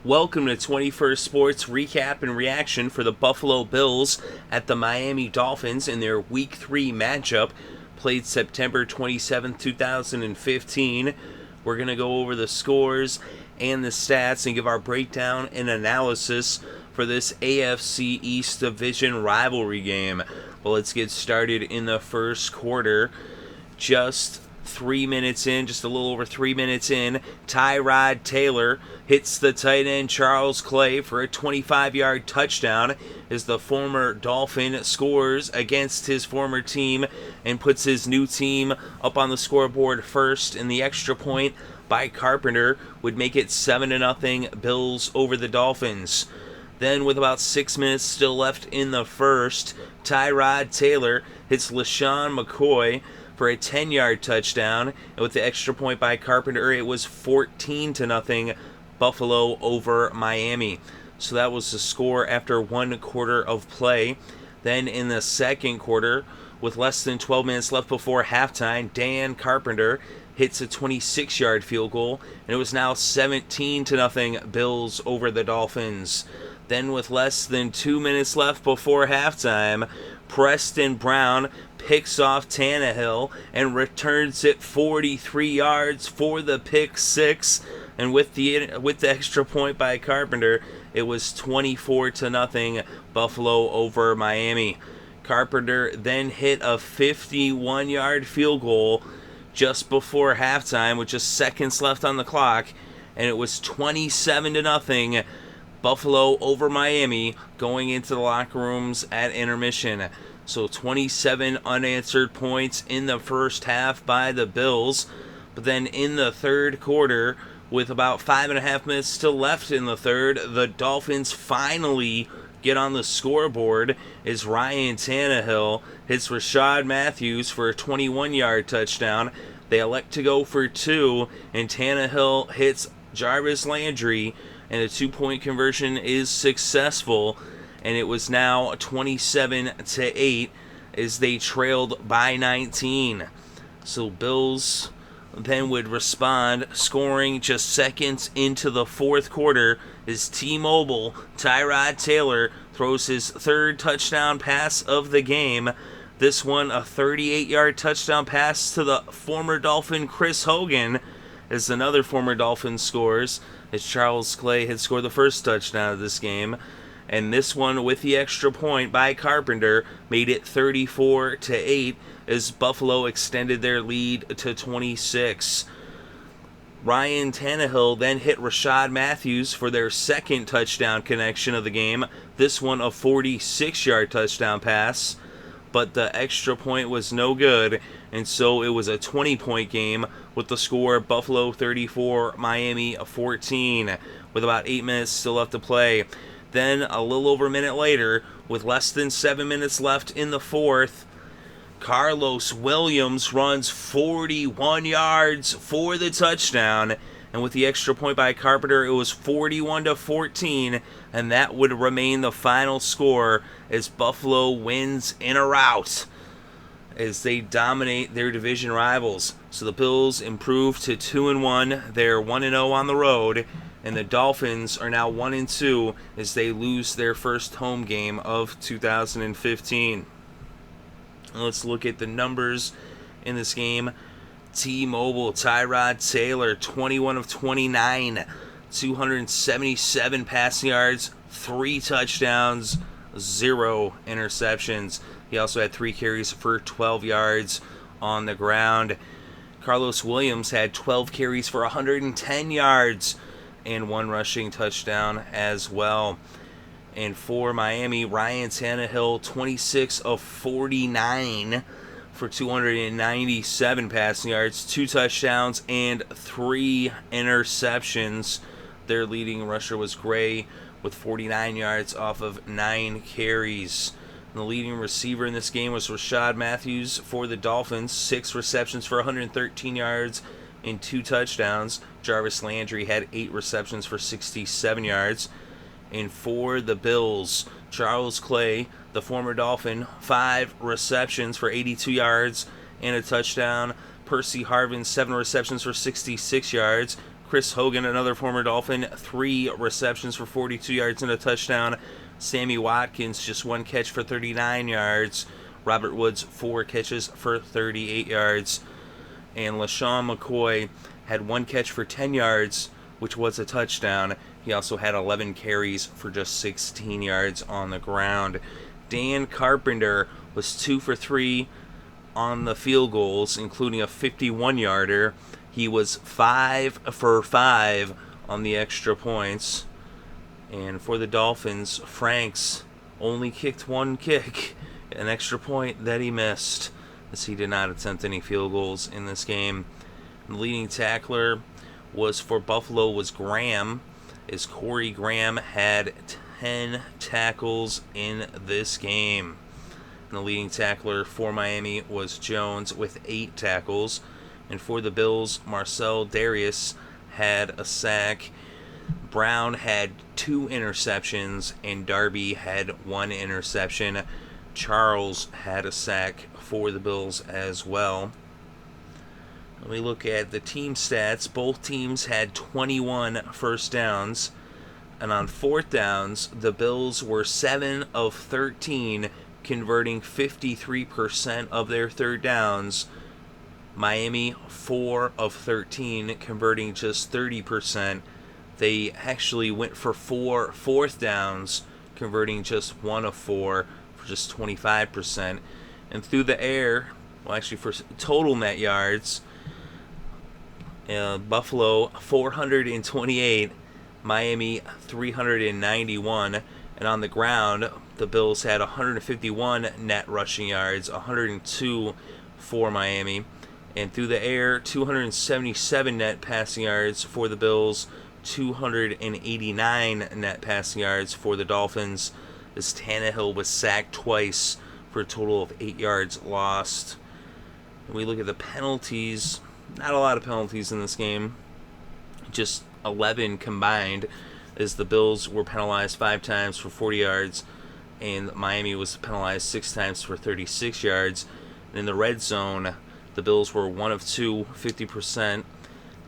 Welcome to 21st Sports recap and reaction for the Buffalo Bills at the Miami Dolphins in their Week 3 matchup, played September 27, 2015. We're going to go over the scores and the stats and give our breakdown and analysis for this AFC East Division rivalry game. Well, let's get started in the first quarter. Just a little over 3 minutes in, Tyrod Taylor hits the tight end Charles Clay for a 25-yard touchdown as the former Dolphin scores against his former team and puts his new team up on the scoreboard first, and the extra point by Carpenter would make it 7-0 Bills over the Dolphins. Then, with about 6 minutes still left in the first, Tyrod Taylor hits LaShawn McCoy for a 10-yard touchdown, and with the extra point by Carpenter, it was 14-0 Buffalo over Miami. So that was the score after 1 quarter of play. Then in the second quarter, with less than 12 minutes left before halftime, Dan Carpenter hits a 26-yard field goal, and it was now 17-0 Bills over the Dolphins. Then with less than 2 minutes left before halftime, Preston Brown picks off Tannehill and returns it 43 yards for the pick six. And with the extra point by Carpenter, it was 24-0 Buffalo over Miami. Carpenter then hit a 51-yard field goal just before halftime with just seconds left on the clock, and it was 27-0 Buffalo over Miami going into the locker rooms at intermission. So 27 unanswered points in the first half by the Bills. But then in the third quarter, with about 5.5 minutes still left in the third, the Dolphins finally get on the scoreboard as Ryan Tannehill hits Rashad Matthews for a 21-yard touchdown. They elect to go for two, and Tannehill hits Jarvis Landry, and a 2-point conversion is successful, and it was now 27-8 as they trailed by 19. So Bills then would respond, scoring just seconds into the fourth quarter as T-Mobile Tyrod Taylor throws his third touchdown pass of the game. This one, a 38-yard touchdown pass to the former Dolphin Chris Hogan, as another former Dolphin scores, as Charles Clay had scored the first touchdown of this game. And this one, with the extra point by Carpenter, made it 34-8 as Buffalo extended their lead to 26. Ryan Tannehill then hit Rashad Matthews for their second touchdown connection of the game. This one, a 46-yard touchdown pass. But the extra point was no good, and so it was a 20-point game with the score Buffalo 34, Miami 14, with about 8 minutes still left to play. Then, a little over a minute later, with less than 7 minutes left in the fourth, Karlos Williams runs 41 yards for the touchdown, and with the extra point by Carpenter, it was 41-14, and that would remain the final score as Buffalo wins in a rout as they dominate their division rivals. So the Bills improve to 2-1. They're 1-0 on the road, and the Dolphins are now 1-2 as they lose their first home game of 2015. Let's look at the numbers in this game. T-Mobile Tyrod Taylor, 21 of 29, 277 passing yards, 3 touchdowns, 0 interceptions. He also had 3 carries for 12 yards on the ground. Karlos Williams had 12 carries for 110 yards and 1 rushing touchdown as well. And for Miami, Ryan Tannehill, 26 of 49 for 297 passing yards, 2 touchdowns, and 3 interceptions. Their leading rusher was Gray with 49 yards off of 9 carries. And the leading receiver in this game was Rashad Matthews for the Dolphins, 6 receptions for 113 yards and 2 touchdowns. Jarvis Landry had 8 receptions for 67 yards. And for the Bills, Charles Clay, the former Dolphin, 5 receptions for 82 yards and a touchdown. Percy Harvin, 7 receptions for 66 yards. Chris Hogan, another former Dolphin, 3 receptions for 42 yards and a touchdown. Sammy Watkins, just 1 catch for 39 yards. Robert Woods, 4 catches for 38 yards. And LaShawn McCoy had 1 catch for 10 yards, which was a touchdown. He also had 11 carries for just 16 yards on the ground. Dan Carpenter was 2 for 3 on the field goals, including a 51-yarder. He was 5 for 5 on the extra points. And for the Dolphins, Franks only kicked 1 kick, an extra point that he missed, as he did not attempt any field goals in this game. The leading tackler was for Buffalo was Graham, as Corey Graham had 10 tackles in this game. And the leading tackler for Miami was Jones with 8 tackles. And for the Bills, Marcel Darius had a sack. Brown had 2 interceptions, and Darby had 1 interception. Charles had a sack for the Bills as well. When we look at the team stats, both teams had 21 first downs. And on 4th downs, the Bills were 7 of 13, converting 53% of their 3rd downs. Miami, 4 of 13, converting just 30%. They actually went for 4 4th downs, converting just 1 of 4 for just 25%. And through the air, well, actually for total net yards, Buffalo 428, Miami 391, and on the ground, the Bills had 151 net rushing yards, 102 for Miami. And through the air, 277 net passing yards for the Bills, 289 net passing yards for the Dolphins, as Tannehill was sacked twice for a total of 8 yards lost. And we look at the penalties, not a lot of penalties in this game, just 11 combined, as the Bills were penalized 5 times for 40 yards, and Miami was penalized 6 times for 36 yards. And in the red zone, the Bills were 1 of 2, 50%,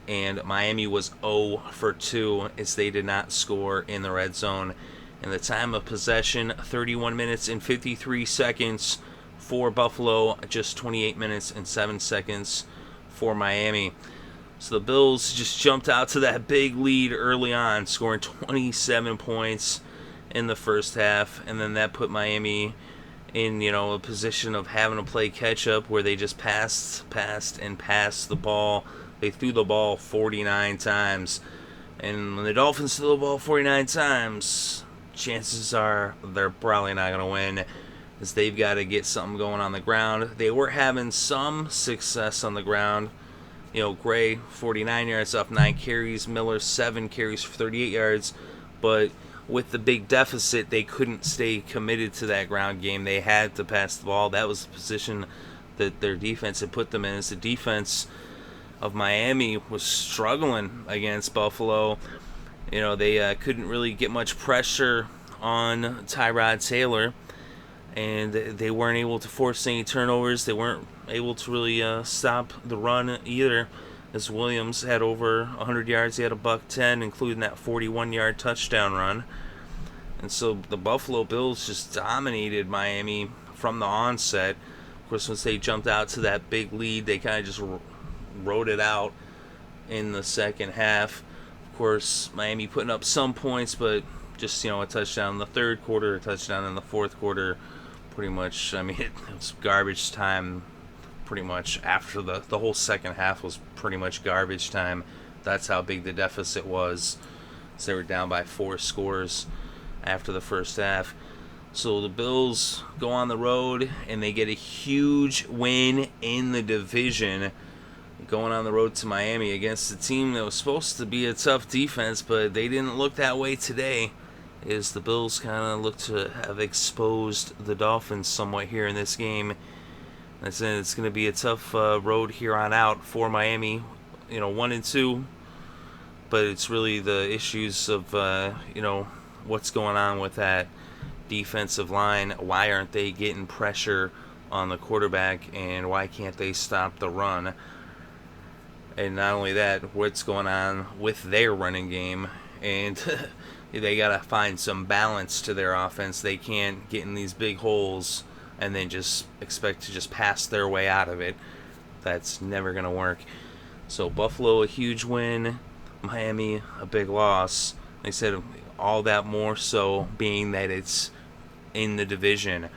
and Miami was 0 for 2, as they did not score in the red zone. And the time of possession, 31 minutes and 53 seconds for Buffalo, just 28 minutes and 7 seconds for Miami. So the Bills just jumped out to that big lead early on, scoring 27 points in the first half, and then that put Miami in, a position of having to play catch-up, where they just passed the ball. They threw the ball 49 times. And when the Dolphins threw the ball 49 times, chances are they're probably not going to win, as they've got to get something going on the ground. They were having some success on the ground. Gray, 49 yards off 9 carries. Miller, 7 carries for 38 yards. But with the big deficit, they couldn't stay committed to that ground game. They had to pass the ball. That was the position that their defense had put them in, as the defense of Miami was struggling against Buffalo. They couldn't really get much pressure on Tyrod Taylor, and they weren't able to force any turnovers. They weren't able to really stop the run either, as Williams had over 100 yards. He had a $110, including that 41-yard touchdown run. And so the Buffalo Bills just dominated Miami from the onset. Of course, once they jumped out to that big lead, they kind of just rode it out in the second half. Of course, Miami putting up some points, but just, a touchdown in the third quarter, a touchdown in the fourth quarter. Pretty much, it was garbage time. Pretty much after the whole second half was pretty much garbage time. That's how big the deficit was. So they were down by 4 scores after the first half. So the Bills go on the road, and they get a huge win in the division, going on the road to Miami against a team that was supposed to be a tough defense, but they didn't look that way today, as the Bills kind of looked to have exposed the Dolphins somewhat here in this game. It's going to be a tough road here on out for Miami, 1-2. But it's really the issues of, what's going on with that defensive line. Why aren't they getting pressure on the quarterback, and why can't they stop the run? And not only that, what's going on with their running game. And they got to find some balance to their offense. They can't get in these big holes and then just expect to just pass their way out of it. That's never going to work. So Buffalo, a huge win. Miami, a big loss. They said all that more so being that it's in the division.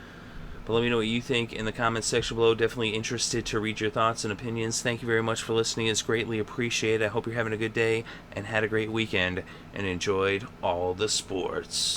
But let me know what you think in the comments section below. Definitely interested to read your thoughts and opinions. Thank you very much for listening. It's greatly appreciated. I hope you're having a good day and had a great weekend and enjoyed all the sports.